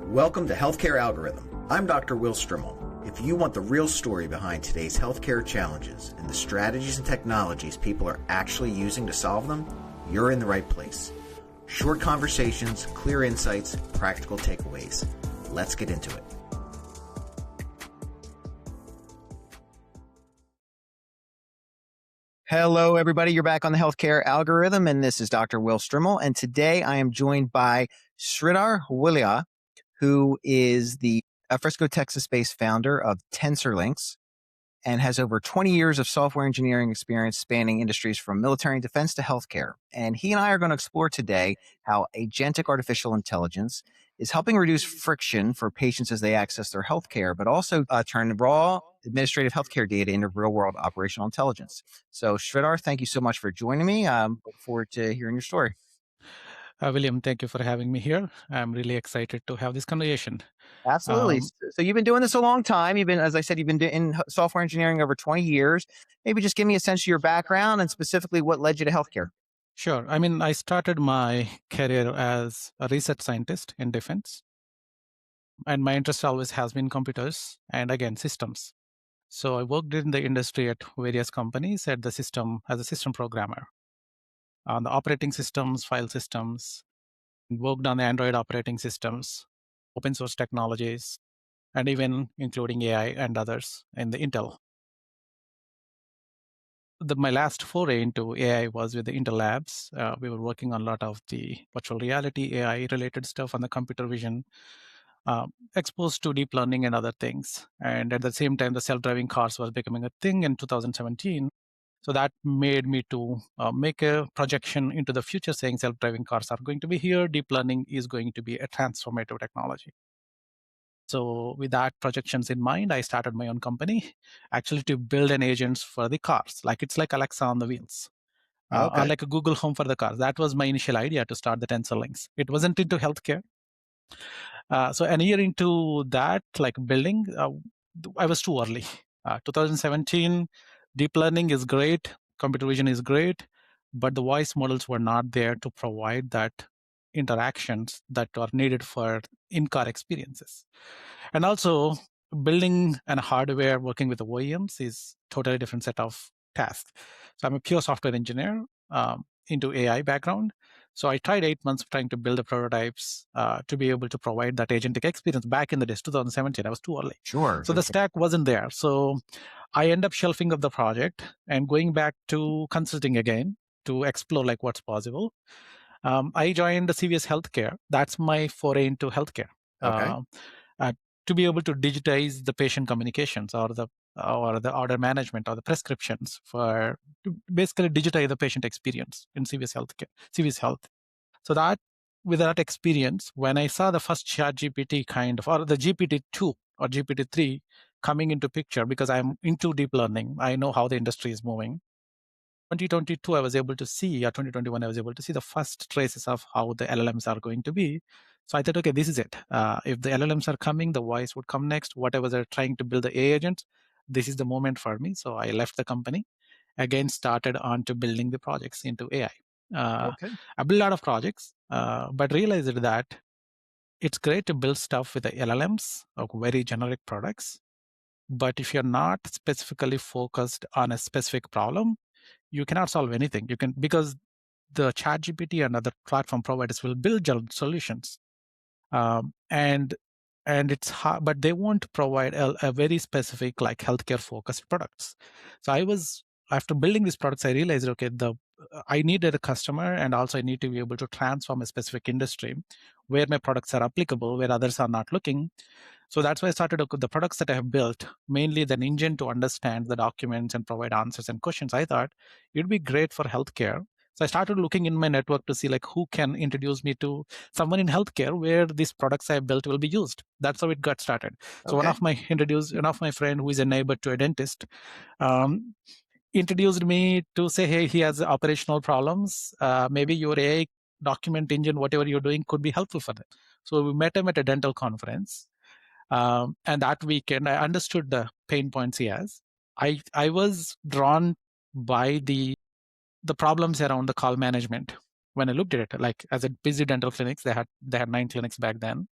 Welcome to Healthcare Algorhythm. I'm Dr. Will Strimmel. If you want the real story behind today's healthcare challenges and the strategies and technologies people are actually using to solve them, you're in the right place. Short conversations, clear insights, practical takeaways. Let's get into it. Hello, everybody. You're back on the Healthcare Algorhythm, and this is Dr. Will Strimmel. And today I am joined by Sridhar Uyyala, who is the Frisco, Texas-based founder of TensorLinks and has over 20 years of software engineering experience spanning industries from military and defense to healthcare. And he and I are going to explore today how agentic artificial intelligence is helping reduce friction for patients as they access their healthcare, but also turn raw administrative healthcare data into real-world operational intelligence. So, Sridhar, thank you so much for joining me. Look forward to hearing your story. William, thank you for having me here. I'm really excited to have this conversation. Absolutely. So you've been doing this a long time. You've been, as I said, you've been in software engineering over 20 years. Maybe just give me a sense of your background and specifically what led you to healthcare. Sure. I mean, I started my career as a research scientist in defense. And my interest always has been computers and, again, systems. So I worked in the industry at various companies as a system programmer on the operating systems, file systems, worked on the Android operating systems, open source technologies, and even including AI and others in the Intel. My last foray into AI was with the Intel Labs. We were working on a lot of the virtual reality, AI related stuff on the computer vision, exposed to deep learning and other things. And at the same time, the self-driving cars was becoming a thing in 2017. So that made me to make a projection into the future saying self-driving cars are going to be here. Deep learning is going to be a transformative technology. So with that projections in mind, I started my own company actually to build an agents for the cars. It's like Alexa on the wheels. Or like a Google Home for the cars. That was my initial idea to start the TensorLinks. It wasn't into healthcare. So a year into that, like building, I was too early. 2017, deep learning is great. Computer vision is great. But the voice models were not there to provide that interactions that are needed for in-car experiences. And also, building and hardware working with the OEMs is totally different set of tasks. So I'm a pure software engineer into AI background. So I tried 8 months trying to build the prototypes to be able to provide that agentic experience back in the days, 2017. I was too early. Sure. So the stack wasn't there. So I end up shelving up the project and going back to consulting again to explore what's possible. I joined the CVS Healthcare. That's my foray into healthcare. To be able to digitize the patient communications or the order management or the prescriptions to basically digitize the patient experience in CVS Health. So that with that experience, when I saw the first ChatGPT or the GPT-2 or GPT-3 coming into picture, because I'm into deep learning, I know how the industry is moving. 2022, I was able to see, or 2021, I was able to see the first traces of how the LLMs are going to be. So I thought, okay, this is it. If the LLMs are coming, the voice would come next. Whatever they're trying to build the AI agents, this is the moment for me. So I left the company, again, started on to building the projects into AI. I built a lot of projects, but realized that it's great to build stuff with the LLMs or very generic products. But if you're not specifically focused on a specific problem, you cannot solve anything. Because the ChatGPT and other platform providers will build solutions, and it's hard, but they won't provide a very specific healthcare focused products. So after building these products, I realized, okay, I needed a customer, and also I need to be able to transform a specific industry where my products are applicable, where others are not looking. So that's why I started the products that I have built, mainly the engine to understand the documents and provide answers and questions. I thought it'd be great for healthcare. So I started looking in my network to see who can introduce me to someone in healthcare where these products I built will be used. That's how it got started. So one of my friend who is a neighbor to a dentist, introduced me to say, hey, he has operational problems. Maybe your AI document engine, whatever you're doing, could be helpful for them. So we met him at a dental conference. And that weekend, I understood the pain points he has. I was drawn by the problems around the call management. When I looked at it, as a busy dental clinics, they had 9 clinics back then.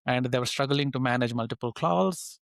and they were struggling to manage multiple calls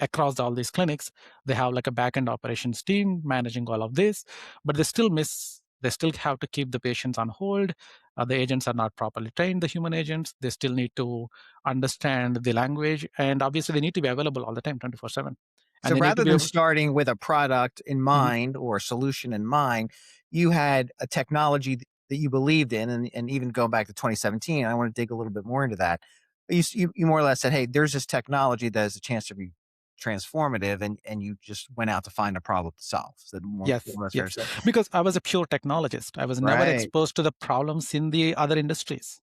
across all these clinics. They have like a backend operations team managing all of this, but they still have to keep the patients on hold. The agents are not properly trained, the human agents. They still need to understand the language, and obviously they need to be available all the time, 24/7. And So they need to rather be than able. starting with a product in Mhm. mind or a solution in mind, you had a technology that you believed in, and even going back to 2017, I want to dig a little bit more into that. You more or less said, "Hey, there's this technology that has a chance to be transformative," and you just went out to find a problem to solve. Is that more Yes, or less fair to yes. say? Because I was a pure technologist. I was never Right. exposed to the problems in the other industries.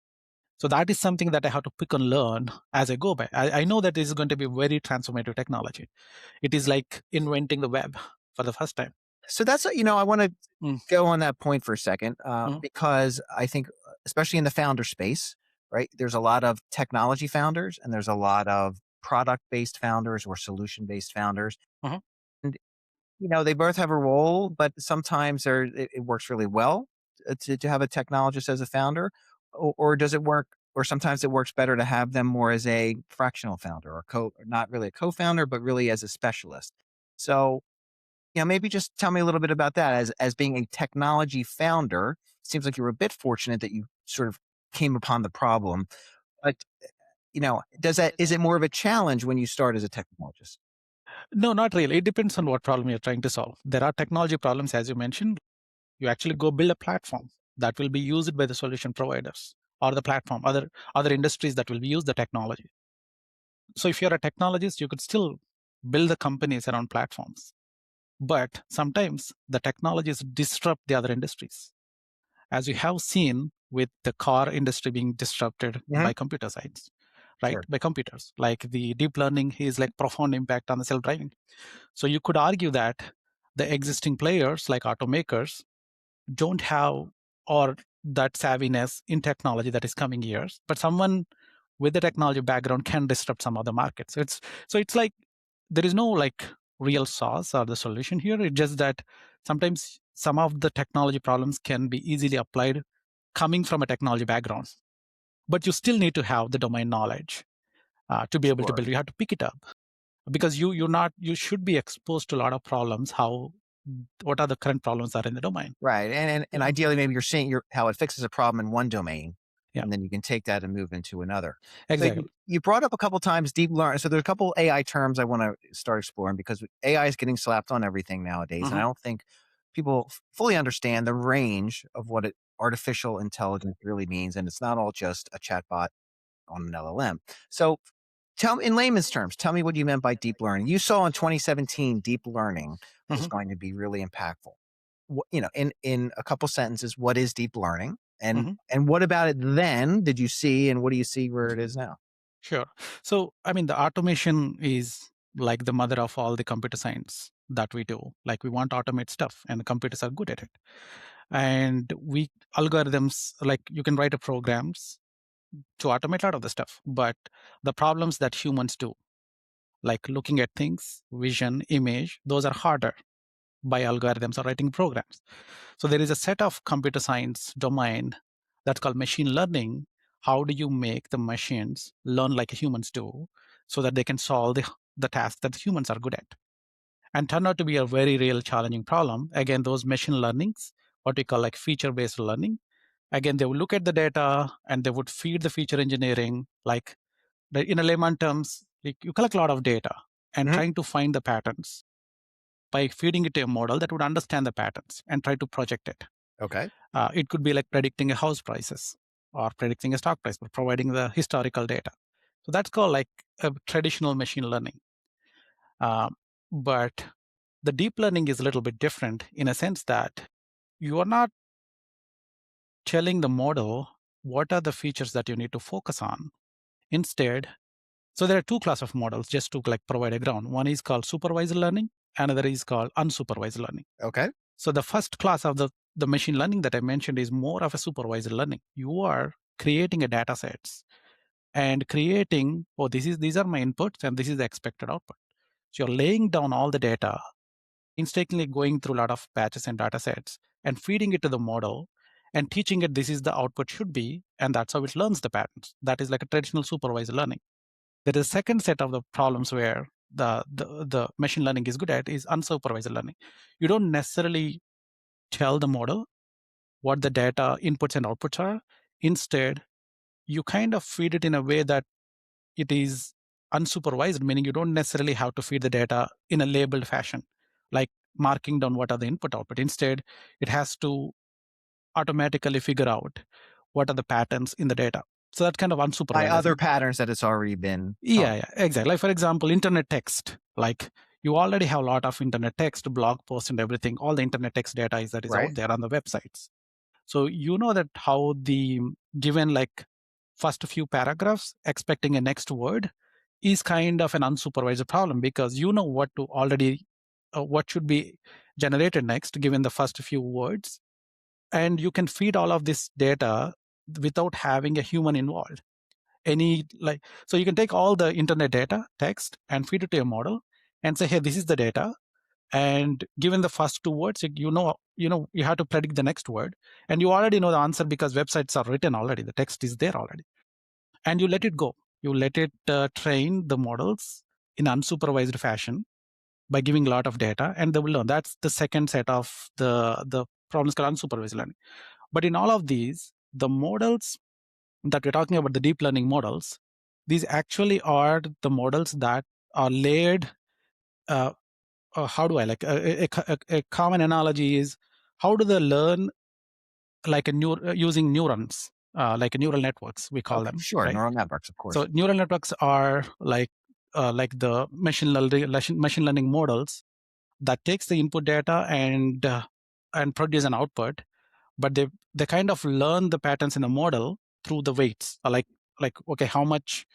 So that is something that I have to pick and learn as I go by. I know that this is going to be very transformative technology. It is like inventing the web for the first time. So that's I want to Mm, go on that point for a second mhm, because I think, especially in the founder space, right? There's a lot of technology founders and there's a lot of product based founders or solution based founders, mhm. and they both have a role, but sometimes it works really well to have a technologist as a founder, or does it work? Or sometimes it works better to have them more as a fractional founder or not really a co-founder, but really as a specialist. So maybe just tell me a little bit about that as being a technology founder. Seems like you were a bit fortunate that you sort of came upon the problem. But does that is it more of a challenge when you start as a technologist? No, not really. It depends on what problem you're trying to solve. There are technology problems, as you mentioned. You actually go build a platform that will be used by the solution providers or the platform, other industries that will use the technology. So if you're a technologist, you could still build the companies around platforms. But sometimes the technologies disrupt the other industries, as you have seen with the car industry being disrupted Hmm. by computer science, right? Sure. By computers. Like the deep learning is like profound impact on the self-driving. So you could argue that the existing players like automakers don't have or that savviness in technology that is coming years, but someone with the technology background can disrupt some other markets. So it's like there is no like real sauce or the solution here. It's just that sometimes some of the technology problems can be easily applied coming from a technology background, but you still need to have the domain knowledge to be able to Sure. build. You have to pick it up because you should be exposed to a lot of problems. What are the current problems are in the domain? Right. And Yeah, ideally, maybe you're seeing how it fixes a problem in one domain, yeah, and then you can take that and move into another. So exactly. you brought up a couple times deep learning. So there's a couple AI terms I want to start exploring because AI is getting slapped on everything nowadays, and I Hmm. don't think people fully understand the range of what artificial intelligence really means, and it's not all just a chatbot on an LLM. So tell me in layman's terms, tell me what you meant by deep learning. You saw in 2017 deep learning was Hmm. going to be really impactful. In a couple sentences, what is deep learning? And Hmm. and what about it then did you see and what do you see where it is now? Sure. So, I mean, the automation is like the mother of all the computer science that we do. Like, we want to automate stuff, and the computers are good at it. And we algorithms, like, you can write a programs to automate a lot of the stuff. But the problems that humans do, like looking at things, vision, image, those are harder by algorithms or writing programs. So there is a set of computer science domain that's called machine learning. How do you make the machines learn like humans do so that they can solve the tasks that humans are good at? And turned out to be a very real challenging problem. Again, those machine learnings, what we call like feature-based learning, again, they would look at the data and they would feed the feature engineering, like in a layman terms, like you collect a lot of data and Mhm. trying to find the patterns by feeding it to a model that would understand the patterns and try to project it. Okay. It could be like predicting a house prices or predicting a stock price, but providing the historical data. So that's called like a traditional machine learning. Um, but the deep learning is a little bit different in a sense that you are not telling the model what are the features that you need to focus on. Instead, so there are two class of models just to like provide a ground. One is called supervised learning, another is called unsupervised learning. Okay. So the first class of the machine learning that I mentioned is more of a supervised learning. You are creating a data sets and creating, oh, these are my inputs and this is the expected output. So you're laying down all the data, painstakingly going through a lot of batches and data sets and feeding it to the model. and teaching it this is the output should be, and that's how it learns the patterns. That is like a traditional supervised learning. There is a second set of the problems where the machine learning is good at is unsupervised learning. You don't necessarily tell the model what the data inputs and outputs are. Instead, you kind of feed it in a way that it is unsupervised, meaning you don't necessarily have to feed the data in a labeled fashion, like marking down what are the input output. Instead, it has to automatically figure out what are the patterns in the data. So that's kind of By unsupervised. other patterns that it's already been taught. Yeah, exactly. Like for example, internet text. Like you already have a lot of internet text, blog posts, and everything. All the internet text data is that is Right. out there on the websites. So you know that how the given like first few paragraphs expecting a next word is kind of an unsupervised problem, because you know what to already what should be generated next given the first few words, and you can feed all of this data without having a human involved. So you can take all the internet data text and feed it to a model and say, hey, this is the data, and given the first two words, you have to predict the next word, and you already know the answer because websites are written already, the text is there already, and you let it go. You let it train the models in unsupervised fashion by giving a lot of data, and they will learn. That's the second set of the problems called unsupervised learning. But in all of these, the models that we're talking about, the deep learning models, these actually are the models that are layered. How do I like a common analogy is, how do they learn like using neurons, like neural networks we call them, Sure, right? neural networks, of course. So neural networks are like the machine learning models that takes the input data and produce an output, but they kind of learn the patterns in the model through the weights. Like okay, how much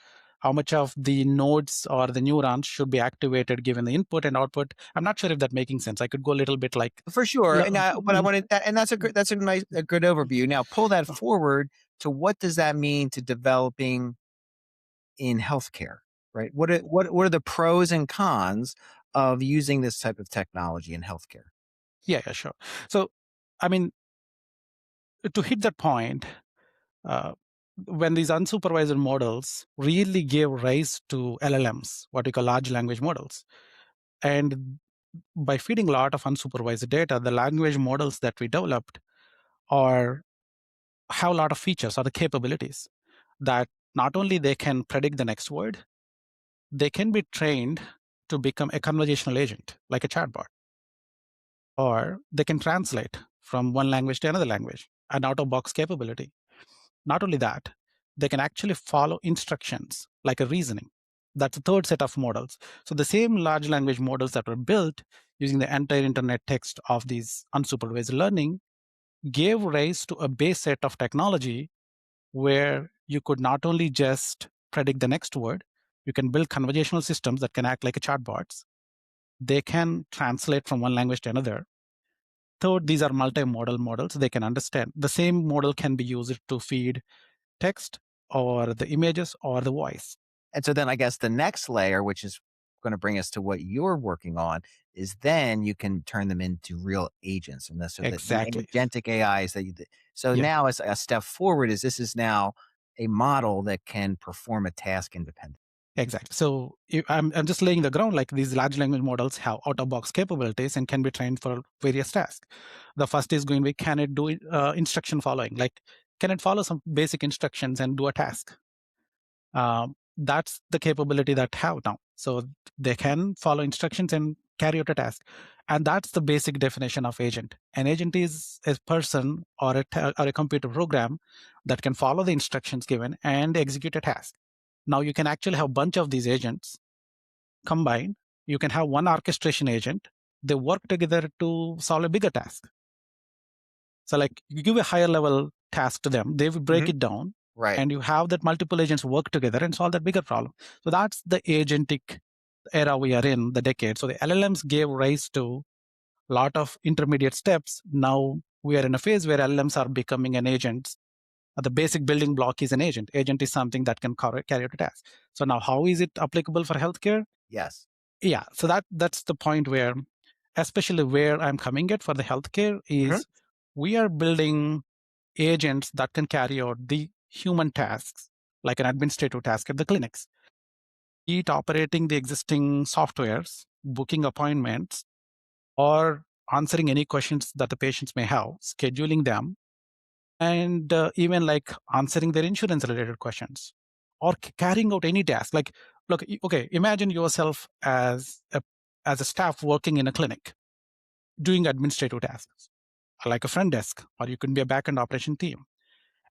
of the nodes or the neurons should be activated given the input and output. I'm not sure if that's making sense. I could go a little bit like For sure. And but I wanted that, and that's a good overview. Now pull that forward to what does that mean to developing in healthcare, right? What are the pros and cons of using this type of technology in healthcare? Yeah, sure. So, I mean, to hit that point, uh, when these unsupervised models really gave rise to LLMs, what we call large language models, and by feeding a lot of unsupervised data, the language models that we developed are have a lot of features or the capabilities that not only they can predict the next word, they can be trained to become a conversational agent, like a chatbot, or they can translate from one language to another language, an out-of-box capability. Not only that, they can actually follow instructions like a reasoning. That's the third set of models. So the same large language models that were built using the entire internet text of these unsupervised learning gave rise to a base set of technology where you could not only just predict the next word, you can build conversational systems that can act like a chatbots. They can translate from one language to another. Third, these are multimodal models. They can understand. The same model can be used to feed text or the images or the voice. And so then I guess the next layer, which is going to bring us to what you're working on, is then you can turn them into real agents. And so that the Exactly. agentic AIs so Yeah. now as a step forward is this is now a model that can perform a task independently. Exactly. So I'm just laying the ground, like these large language models have out-of-box capabilities and can be trained for various tasks. The first is going to be, can it do instruction following? Like, can it follow some basic instructions and do a task? That's the capability that have now. So they can follow instructions and carry out a task. And that's the basic definition of agent. An agent is a person or a computer program that can follow the instructions given and execute a task. Now you can actually have a bunch of these agents combined. You can have one orchestration agent. They work together to solve a bigger task. So like you give a higher level task to them, they will break it down, Right. and you have that multiple agents work together and solve that bigger problem. So that's the agentic era we are in, the decade. So the LLMs gave rise to a lot of intermediate steps. Now we are in a phase where LLMs are becoming an agent. The basic building block is an agent. Agent is something that can carry out a task. So now how is it applicable for healthcare? Yes. Yeah. So that's the point where, especially where I'm coming at for the healthcare is we are building agents that can carry out the human tasks, like an administrative task at the clinics, be it operating the existing softwares, booking appointments, or answering any questions that the patients may have, scheduling them, and even like answering their insurance related questions or carrying out any task. Like, look, okay, imagine yourself as a staff working in a clinic doing administrative tasks like a front desk, or you could be a backend operation team,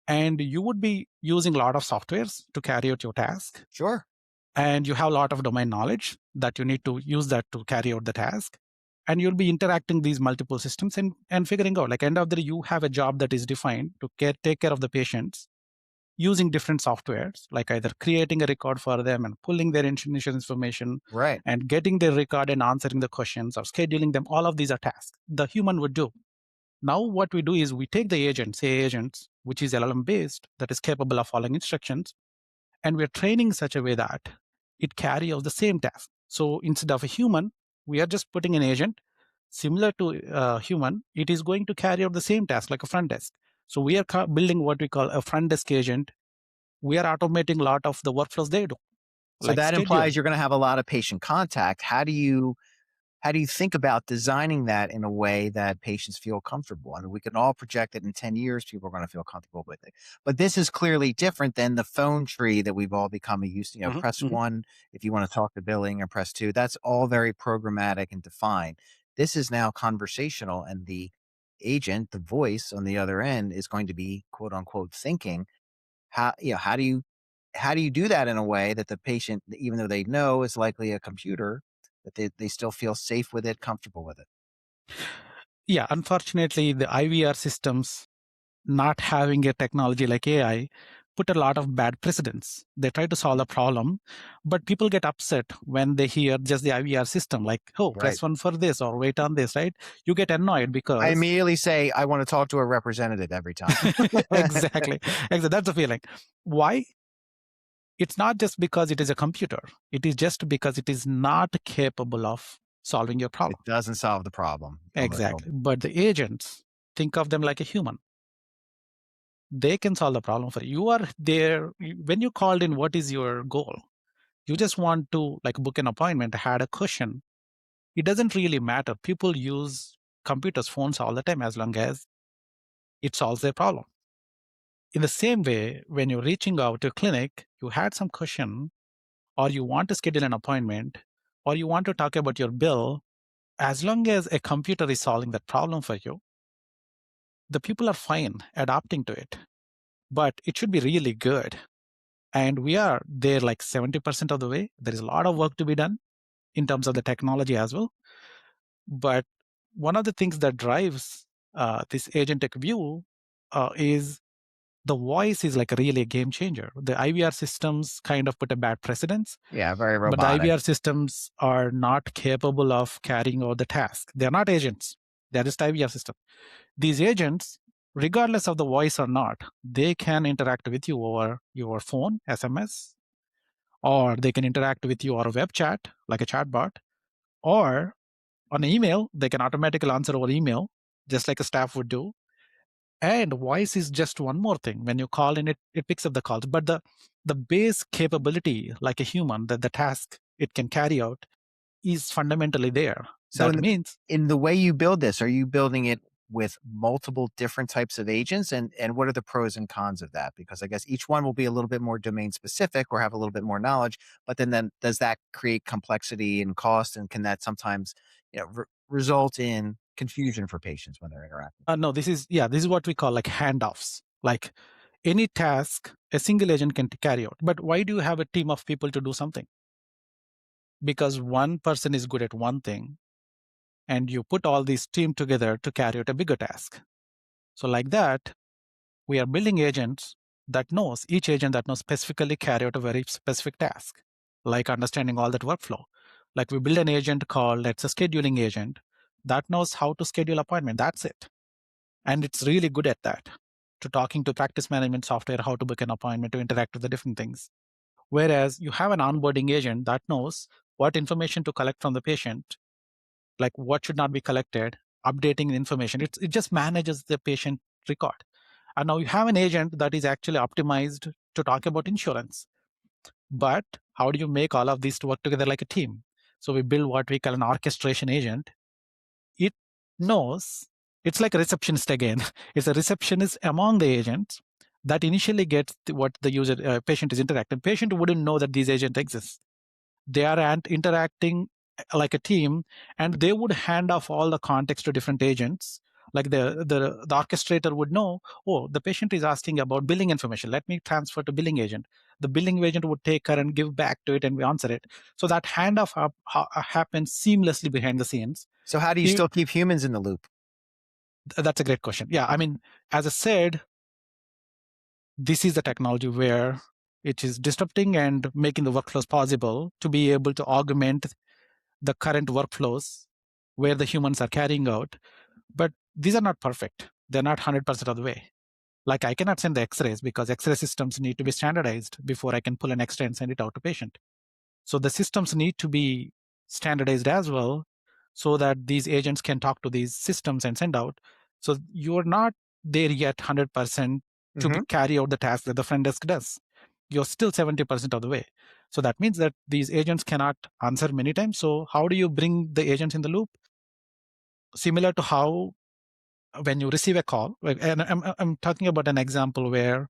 and you would be using a lot of softwares to carry out your task, Sure. and you have a lot of domain knowledge that you need to use that to carry out the task, and you'll be interacting these multiple systems and figuring out, like, end of the day, you have a job that is defined to take care of the patients using different softwares, like either creating a record for them and pulling their insurance information Right. and getting their record and answering the questions or scheduling them. All of these are tasks the human would do. Now what we do is we take the agent, say agents, which is LLM based, that is capable of following instructions, and we're training such a way that it carry out the same task. So instead of a human, we are just putting an agent similar to a human. It is going to carry out the same task like a front desk. So we are building what we call a front desk agent. We are automating a lot of the workflows they do, So like that schedule. implies you're going to have a lot of patient contact. How do you think about designing that in a way that patients feel comfortable? I mean, we can all project that in 10 years, people are going to feel comfortable with it. But this is clearly different than the phone tree that we've all become used to. Mhm, Press mhm. one if you want to talk to billing, or press two. That's all very programmatic and defined. This is now conversational, and the agent, the voice on the other end, is going to be quote unquote thinking. How do you do that in a way that the patient, even though they know it's likely a computer, that they still feel safe with it, comfortable with it? Yeah, unfortunately, the IVR systems not having a technology like AI put a lot of bad precedents. They try to solve the problem, but people get upset when they hear just the IVR system, like, oh, Right. press one for this or wait on this, right? You get annoyed I because immediately say, I want to talk to a representative every time. exactly, exactly. That's the feeling. Why? It's not just because it is a computer. It is just because it is not capable of solving your It problem. doesn't solve the problem. Exactly. But the agents, think of them like a human. They can solve the problem for you. You are there when you called in. What is your goal? You just want to like book an appointment, had a question. It doesn't really matter. People use computers, phones all the time as long as it solves their problem. In the same way, when you're reaching out to a clinic, you had some question, or you want to schedule an appointment, or you want to talk about your bill, as long as a computer is solving that problem for you, the people are fine adapting to it. But it should be really good. And we are there like 70% of the way. There is a lot of work to be done in terms of the technology as well. But one of the things that drives this agentic view is the voice is like really a game changer. The IVR systems kind of put a bad precedence, Yeah, very but the robotic. IVR systems are not capable of carrying out the task. They're not agents. They're just IVR systems. These agents, regardless of the voice or not, they can interact with you over your phone, SMS, or they can interact with you or web chat, like a chatbot, or on email, they can automatically answer over email, just like a staff would do. And voice is just one more thing. When you call in, it picks up the calls. But the base capability, like a human, that the task it can carry out is fundamentally there. So That means in the way you build this, are you building it with multiple different types of agents? And what are the pros and cons of that? Because I guess each one will be a little bit more domain specific or have a little bit more knowledge, but then does that create complexity and cost? And can that sometimes, result in confusion for patients when they're interacting? no, this is what we call like handoffs. Like any task, a single agent can carry out. But why do you have a team of people to do something? Because one person is good at one thing, and you put all these team together to carry out a bigger task. So like that, we are building agents that knows each agent that knows specifically carry out a very specific task, like understanding all that workflow. Like we build an agent called, let's a scheduling agent that knows how to schedule appointment. That's it. And it's really good at that, to talking to practice management software, how to book an appointment, to interact with the different things. Whereas you have an onboarding agent that knows what information to collect from the patient, like what should not be collected, updating the information. It just manages the patient record. And now you have an agent that is actually optimized to talk about insurance. But how do you make all of these to work together like a team? So we build what we call an orchestration agent. It knows, it's like a receptionist again. It's a receptionist among the agents that initially gets what the user patient is interacting. Patient wouldn't know that these agents exist. They are interacting like a team, and they would hand off all the context to different agents. Like the orchestrator would know, oh, the patient is asking about billing information. Let me transfer to billing agent. The billing agent would take her and give back to it, and we answer it. So that handoff happens seamlessly behind the scenes. So how do you still keep humans in the loop? That's a great question. Yeah, I mean, as I said, this is the technology where it is disrupting and making the workflows possible to be able to augment the current workflows where the humans are carrying out. But these are not perfect. They're not 100% of the way. Like I cannot send the x-rays because x-ray systems need to be standardized before I can pull an x-ray and send it out to patient. So the systems need to be standardized as well so that these agents can talk to these systems and send out. So you're not there yet 100% to carry out the task that the front desk does. You're still 70% of the way. So that means that these agents cannot answer many times. So how do you bring the agents in the loop? Similar to how when you receive a call, and I'm talking about an example where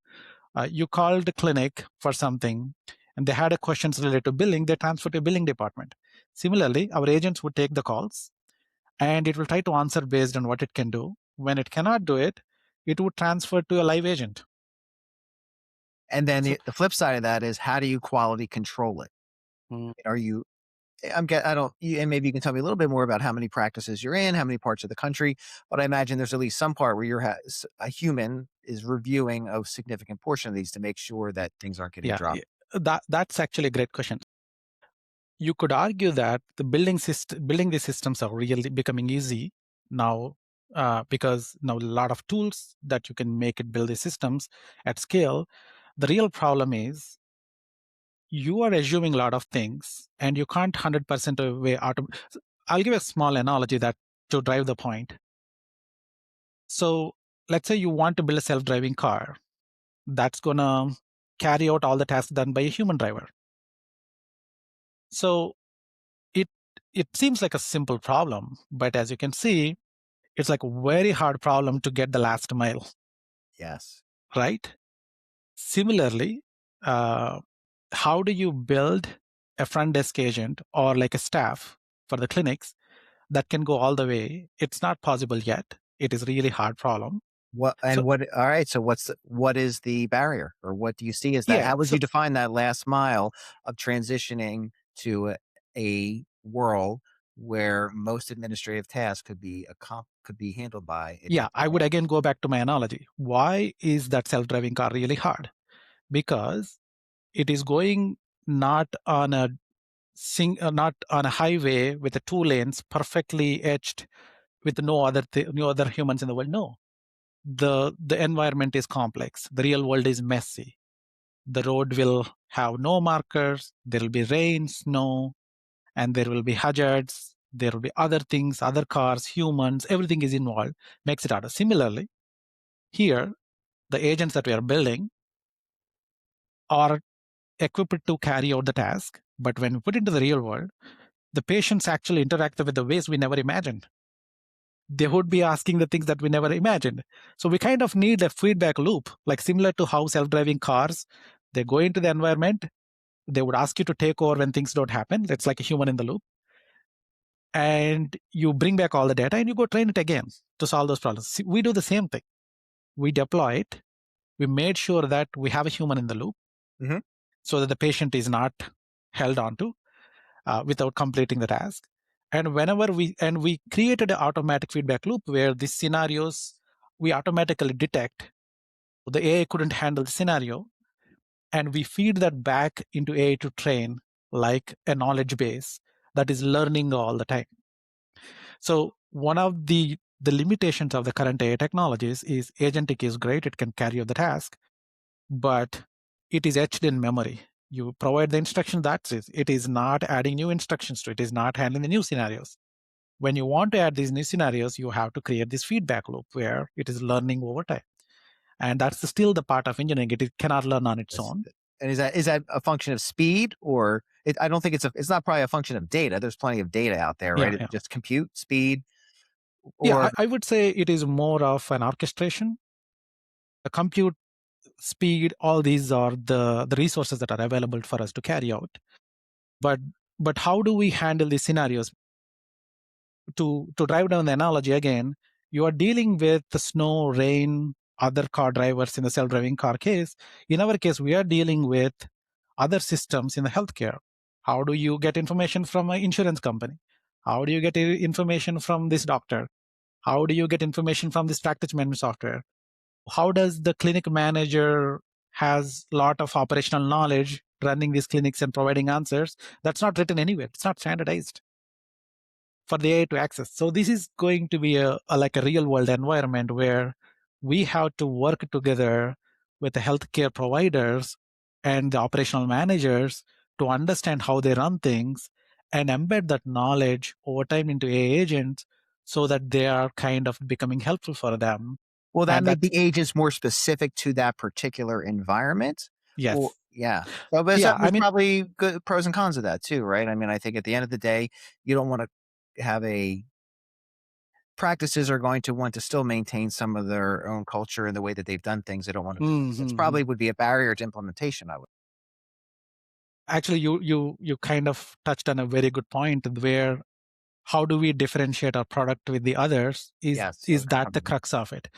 you called the clinic for something and they had a questions related to billing, they transfer to billing department. Similarly, our agents would take the calls and it will try to answer based on what it can do. When it cannot do it, it would transfer to a live agent. And then the flip side of that is, how do you quality control it? Are you, I don't, and maybe you can tell me a little bit more about how many practices you're in, how many parts of the country, but I imagine there's at least some part where a human is reviewing a significant portion of these to make sure that things aren't getting dropped. That's actually a great question. You could argue that building these systems are really becoming easy now because now a lot of tools that you can make it build these systems at scale. The real problem is you are assuming a lot of things and you can't 100% away I'll give a small analogy that to drive the point. So let's say you want to build a self-driving car that's going to carry out all the tasks done by a human driver. So it seems like a simple problem, but as you can see, it's like a very hard problem to get the last mile. Yes. Right? Similarly, how do you build a front desk agent or like a staff for the clinics that can go all the way? It's not possible yet. It is really hard problem. All right. So what is the barrier, or what do you see as that? How would you define that last mile of transitioning to a world where most administrative tasks could be handled by a I would again go back to my analogy. Why is that self-driving car really hard? Because it is going not on a highway with the 2 lanes perfectly etched with no other humans in the world. No, the environment is complex. The real world is messy. The road will have no markers. There will be rain, snow, and there will be hazards. There will be other things, other cars, humans. Everything is involved. Makes it harder. Similarly, here the agents that we are building are equipped to carry out the task. But when we put into the real world, the patients actually interact with the ways we never imagined. They would be asking the things that we never imagined. So we kind of need a feedback loop, like similar to how self-driving cars, they go into the environment, they would ask you to take over when things don't happen. It's like a human in the loop. And you bring back all the data and you go train it again to solve those problems. See, we do the same thing. We deploy it. We made sure that we have a human in the loop so that the patient is not held onto without completing the task. And whenever we created an automatic feedback loop where these scenarios we automatically detect the AI couldn't handle the scenario, and we feed that back into AI to train like a knowledge base that is learning all the time. So one of the limitations of the current AI technologies is agentic is great, it can carry out the task, but it is etched in memory. You provide the instruction, that's it. It is not adding new instructions to it, is not handling the new scenarios. When you want to add these new scenarios, you have to create this feedback loop where it is learning over time. And that's still the part of engineering. It cannot learn on its own. And is that a function of speed, or I don't think it's not probably a function of data. There's plenty of data out there, right? Yeah, It's yeah. just compute speed, Yeah, or I would say it is more of an orchestration. The compute speed, all these are the resources that are available for us to carry out. But how do we handle these scenarios? To drive down the analogy again, you are dealing with the snow, rain, other car drivers in the self-driving car case. In our case, we are dealing with other systems in the healthcare. How do you get information from an insurance company? How do you get information from this doctor? How do you get information from this practice management software? How does the clinic manager has a lot of operational knowledge running these clinics and providing answers? That's not written anywhere. It's not standardized for the AI to access. So this is going to be like a real world environment where we have to work together with the healthcare providers and the operational managers to understand how they run things and embed that knowledge over time into AI agents so that they are kind of becoming helpful for them. will that And make that's, the agents more specific to that particular environment? Or yes. yeah, so but Yeah, I there's mean, probably good pros and cons of that too, right? I mean, I think at the end of the day, you don't want to have a practices are going to want to still maintain some of their own culture and the way that they've done things. They don't want to. It's mhm. probably would be a barrier to implementation. I would. Actually, you kind of touched on a very good point where how do we differentiate our product with the others Yes, I was is gonna that talk the about that. crux of it.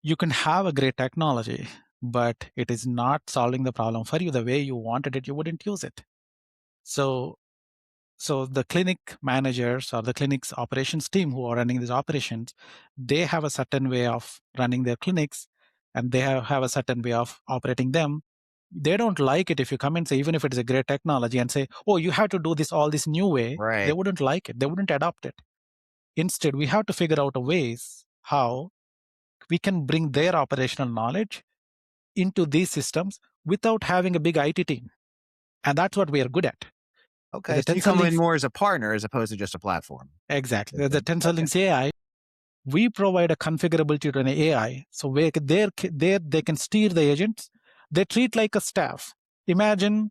You can have a great technology, but it is not solving the problem for you the way you wanted it, you wouldn't use it. So the clinic managers or the clinic's operations team who are running these operations, they have a certain way of running their clinics, and they have a certain way of operating them. They don't like it if you come and say, even if it is a great technology, and say, oh, you have to do this all this new way. They Right. wouldn't like it, they wouldn't adopt it. Instead, we have to figure out a ways how we can bring their operational knowledge into these systems without having a big IT team. And that's what we are good at. With Okay. the So you come in TensorLinks, more as a partner as opposed to just a platform. exactly. With the Okay. TensorLinks AI, we provide a configurability to an AI. So where they can steer the agents. They treat like a staff. Imagine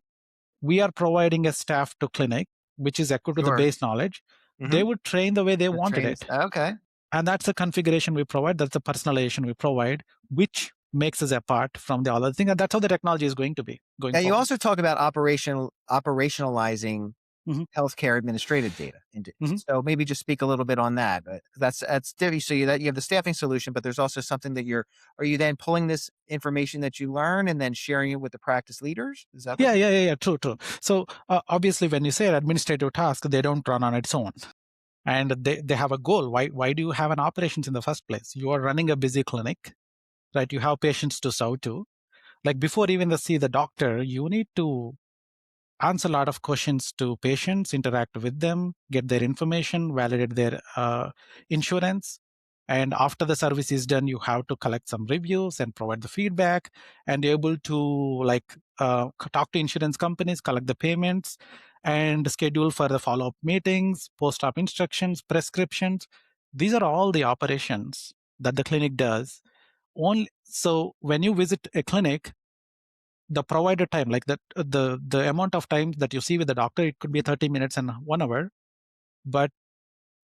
we are providing a staff to clinic, which is equipped to the Sure. base knowledge. They Mm-hmm. would train the way they The wanted trains. it. Okay. And that's the configuration we provide. That's the personalization we provide, which makes us apart from the other thing. And that's how the technology is going to be going Now you forward. also talk about operationalizing Hmm. healthcare administrative data. Hmm. So maybe just speak a little bit on that. That's different. So you have the staffing solution, but there's also something that are you then pulling this information that you learn and then sharing it with the practice leaders? Is that what? Yeah. True, true. So obviously, when you say an administrative task, they don't run on its own, and they have a goal. Why do you have an operations in the first place? You are running a busy clinic, right? You have patients to serve to. Like before even the see the doctor, you need to answer a lot of questions to patients, interact with them, get their information, validate their insurance. And after the service is done, you have to collect some reviews and provide the feedback and able to like talk to insurance companies, collect the payments, and schedule for the follow-up meetings, post-op instructions, prescriptions. These are all the operations that the clinic does. Only so when you visit a clinic, the provided time, like that, the amount of time that you see with the doctor, it could be 30 minutes and 1 hour, but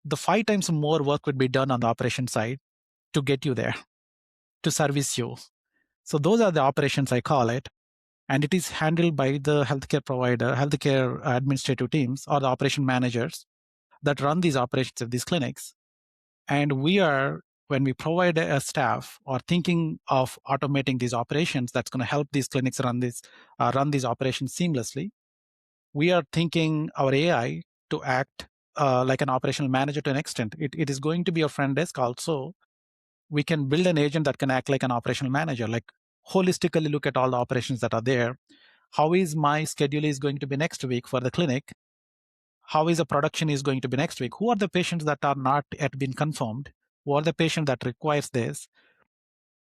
the 5 times more work would be done on the operation side to get you there, to service you. So those are the operations, I call it, and it is handled by the healthcare provider, healthcare administrative teams, or the operation managers that run these operations of these clinics. And we are, when we provide a staff or thinking of automating these operations, that's going to help these clinics run these operations seamlessly. We are thinking our AI to act like an operational manager to an extent. It is going to be a front desk also. We can build an agent that can act like an operational manager, like holistically look at all the operations that are there. How is my schedule is going to be next week for the clinic? How is the production is going to be next week? Who are the patients that are not yet been confirmed? Who are the patient that requires this?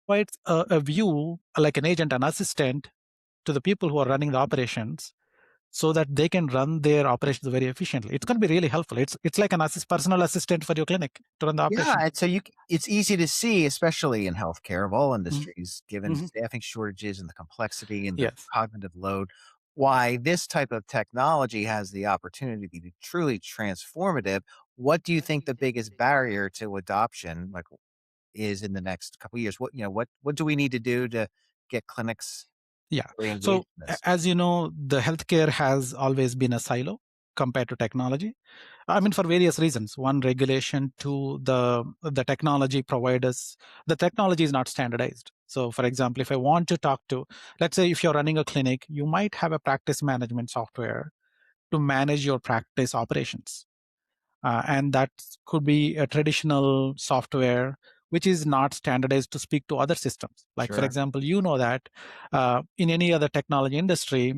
Provides a view like an agent, an assistant to the people who are running the operations, so that they can run their operations very efficiently. It's going to be really helpful. It's like an personal assistant for your clinic to run the operation. Yeah, and so it's easy to see, especially in healthcare of all Mhm. industries, given Mhm. staffing shortages and the complexity and the Yes. cognitive load, why this type of technology has the opportunity to be truly transformative. What do you think the biggest barrier to adoption, like, is in the next couple of years? What do we need to do to get clinics Yeah. really engaged So, in this? as you know, the healthcare has always been a silo compared to technology. I mean, for various reasons. One, regulation. Two, the technology providers. The technology is not standardized. So, for example, if I want to talk to, let's say, if you're running a clinic, you might have a practice management software to manage your practice operations. And that could be a traditional software which is not standardized to speak to other systems. Like, for Sure. example, you know that in any other technology industry,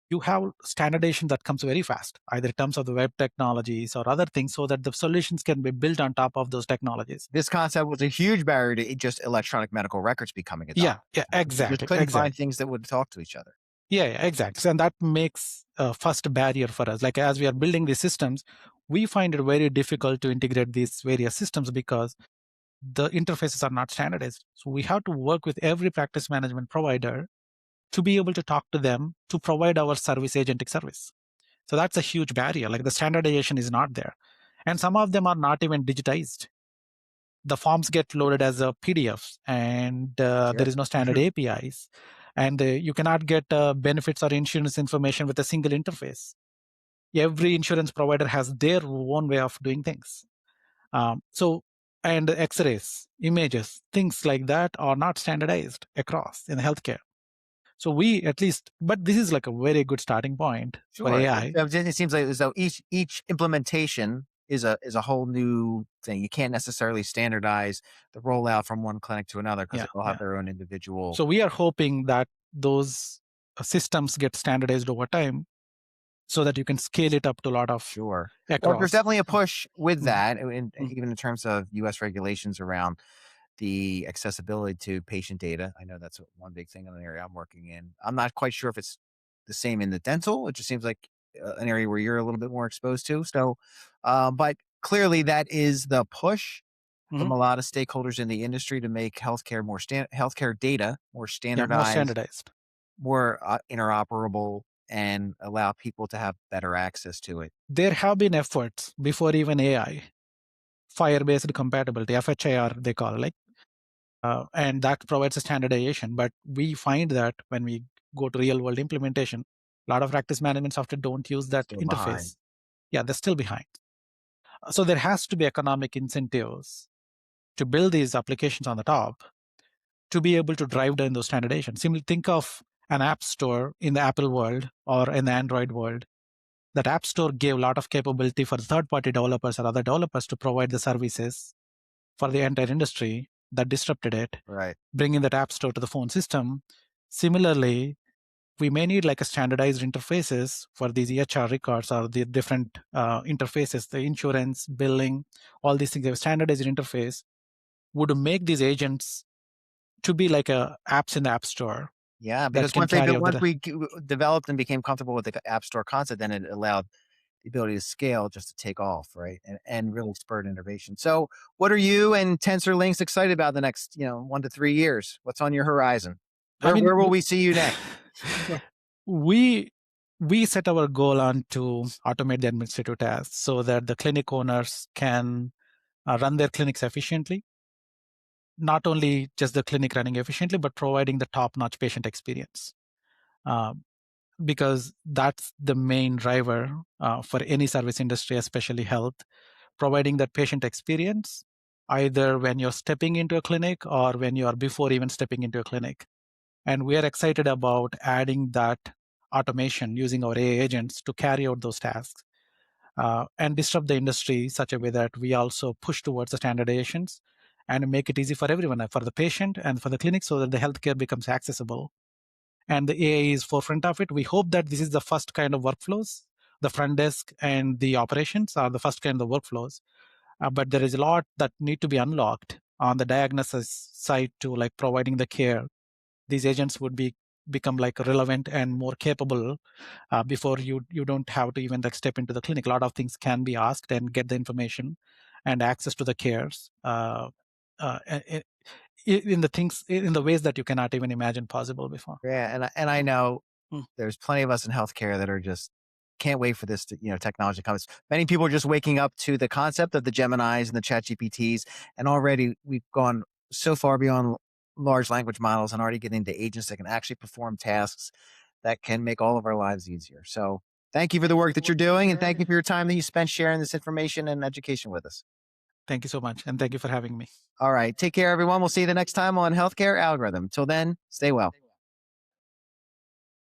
you have standardization that comes very fast, either in terms of the web technologies or other things, so that the solutions can be built on top of those technologies. This concept was a huge barrier to just electronic medical records becoming Yeah, adopted. yeah, You just exactly, couldn't find exactly. things that would talk to each other. Yeah, exactly. So, and that makes a first barrier for us. Like, as we are building these systems, we find it very difficult to integrate these various systems because the interfaces are not standardized. So we have to work with every practice management provider to be able to talk to them to provide our service, agentic service. So that's a huge barrier. Like, the standardization is not there. And some of them are not even digitized. The forms get loaded as a PDFs, and there Sure. is no standard APIs. And you cannot get benefits or insurance information with a single interface. Every insurance provider has their own way of doing things. So, and X-rays, images, things like that are not standardized across in healthcare. So we at least, but this is like a very good starting point for Sure. AI. It seems like as though each implementation is a whole new thing. You can't necessarily standardize the rollout from one clinic to another because Yeah, they all have yeah. their own individual. So we are hoping that those systems get standardized over time, so that you can scale it up to a lot of Sure. Well, there's across. definitely a push with Mm, that, mm, even in terms of U.S. regulations around the accessibility to patient data. I know that's one big thing in the area I'm working in. I'm not quite sure if it's the same in the dental. It just seems like an area where you're a little bit more exposed to. So, but clearly that is the push from mhm. a lot of stakeholders in the industry to make healthcare data more Yeah, more standardized, standardized. more interoperable, and allow people to have better access to it. There have been efforts before even AI, fire-based compatibility, FHIR they call it, like, and that provides a standardization. But we find that when we go to real world implementation, a lot of practice management software don't use that Still behind. interface. Yeah, they're still behind. So there has to be economic incentives to build these applications on the top to be able to drive down those standardization. Simply think of an app store in the Apple world or in the Android world. That app store gave a lot of capability for third party developers or other developers to provide the services for the entire industry. That disrupted it, Right. bringing that app store to the phone system. Similarly, we may need like a standardized interfaces for these EHR records or the different interfaces, the insurance, billing, all these things. A standardized interface would make these agents to be like apps in the app store Yeah, that because can carry out once the. we developed and became comfortable with the App Store concept, then it allowed the ability to scale just to take off, right? And really spurred innovation. So what are you and TensorLinks excited about the next, 1 to 3 years? What's on your horizon? I Where mean, will we see you next? we we set our goal on to automate the administrative tasks so that the clinic owners can run their clinics efficiently, not only just the clinic running efficiently, but providing the top-notch patient experience. Uh, because that's the main driver for any service industry, especially health, providing that patient experience, either when you're stepping into a clinic or when you are before even stepping into a clinic. And we are excited about adding that automation using our AI agents to carry out those tasks and disrupt the industry such a way that we also push towards the standardizations and make it easy for everyone, for the patient and for the clinic, so that the healthcare becomes accessible. And the AI is forefront of it. We hope that this is the first kind of workflows. The front desk and the operations are the first kind of workflows, but there is a lot that need to be unlocked on the diagnosis side to like providing the care. These agents would be become like relevant and more capable before you don't have to even like step into the clinic. A lot of things can be asked and get the information and access to the cares in the ways that you cannot even imagine possible before. Yeah, and I know Mm. there's plenty of us in healthcare that are just can't wait for this technology comes. Many people are just waking up to the concept of the Geminis and the Chat GPTs, and already we've gone so far beyond large language models and already getting into agents that can actually perform tasks that can make all of our lives easier. So thank you for the work that you're doing, and thank you for your time that you spent sharing this information and education with us. Thank you so much, and thank you for having me. All right, take care, everyone. We'll see you the next time on Healthcare Algorithm. Till then, stay well.